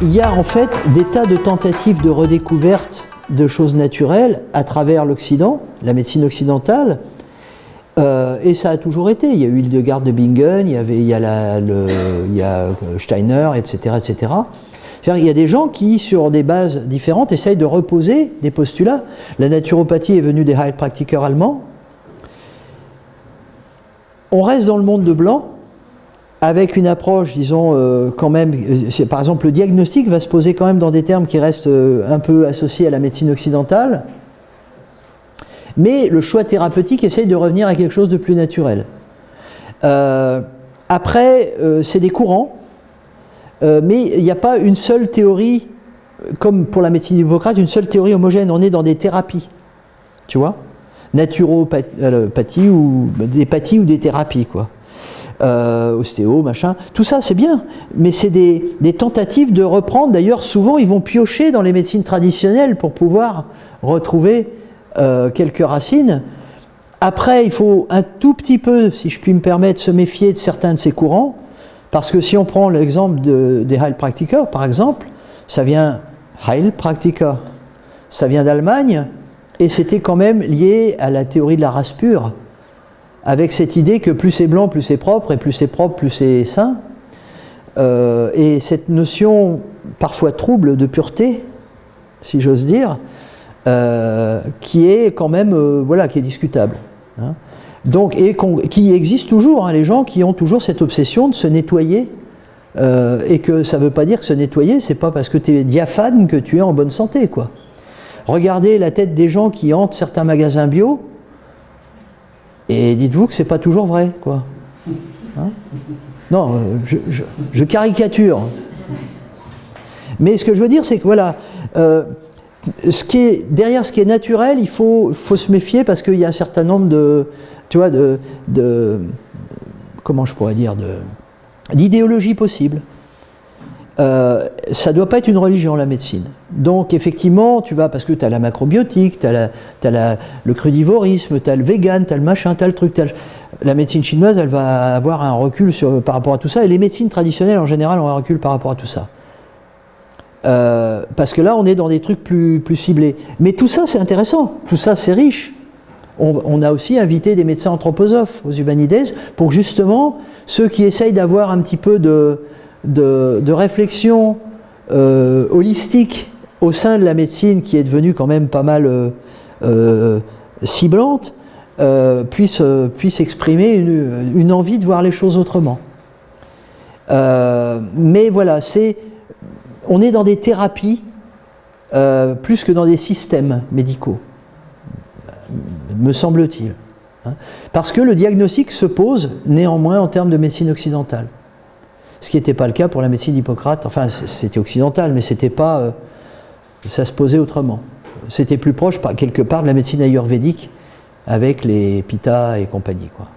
il y a en fait des tas de tentatives de redécouverte de choses naturelles à travers l'Occident, la médecine occidentale, et ça a toujours été. Il y a eu Hildegard de Bingen, il y a Steiner, etc., etc. Il y a des gens qui, sur des bases différentes, essayent de reposer des postulats. La naturopathie est venue des Heilpraktiker allemands. On reste dans le monde de blanc, avec une approche, disons, quand même, par exemple, le diagnostic va se poser quand même dans des termes qui restent un peu associés à la médecine occidentale, mais le choix thérapeutique essaye de revenir à quelque chose de plus naturel. Après, c'est des courants, mais il n'y a pas une seule théorie, comme pour la médecine d'Hippocrate, une seule théorie homogène. On est dans des thérapies, tu vois, naturopathie ou des pathies ou des thérapies, quoi. Ostéo, machin, tout ça c'est bien, mais c'est des tentatives de reprendre. D'ailleurs, souvent ils vont piocher dans les médecines traditionnelles pour pouvoir retrouver quelques racines. Après, il faut un tout petit peu, si je puis me permettre, se méfier de certains de ces courants, parce que si on prend l'exemple des Heilpraktiker, par exemple, ça vient Heilpraktiker, ça vient d'Allemagne, et c'était quand même lié à la théorie de la race pure, avec cette idée que plus c'est blanc, plus c'est propre, et plus c'est propre, plus c'est sain. Et cette notion parfois trouble de pureté, si j'ose dire, qui est quand même, voilà, qui est discutable. Hein. Donc, et qui existe toujours, hein, les gens qui ont toujours cette obsession de se nettoyer, et que ça ne veut pas dire que se nettoyer, c'est pas parce que tu es diaphane que tu es en bonne santé, quoi. Regardez la tête des gens qui hantent certains magasins bio, et dites-vous que c'est pas toujours vrai, quoi. Hein? Non, je caricature. Mais ce que je veux dire, c'est que voilà, derrière ce qui est naturel, il faut se méfier parce qu'il y a un certain nombre de, tu vois, comment je pourrais dire, d'idéologies possibles. Ça ne doit pas être une religion, la médecine. Donc effectivement, tu vas, parce que tu as la macrobiotique, tu as le crudivorisme, tu as le vegan, tu as le machin, tu as le truc, la médecine chinoise, elle va avoir un recul par rapport à tout ça, et les médecines traditionnelles en général ont un recul par rapport à tout ça. Parce que là, on est dans des trucs plus ciblés. Mais tout ça, c'est intéressant, tout ça, c'est riche. On a aussi invité des médecins anthroposophes aux Humanides pour que justement, ceux qui essayent d'avoir un petit peu de réflexion holistique au sein de la médecine, qui est devenue quand même pas mal ciblante, puisse exprimer une envie de voir les choses autrement. Mais voilà, on est dans des thérapies plus que dans des systèmes médicaux, me semble-t-il. Hein, parce que le diagnostic se pose néanmoins en termes de médecine occidentale. Ce qui n'était pas le cas pour la médecine d'Hippocrate. Enfin, c'était occidental, mais c'était pas, ça se posait autrement. C'était plus proche, quelque part, de la médecine ayurvédique avec les pitta et compagnie, quoi.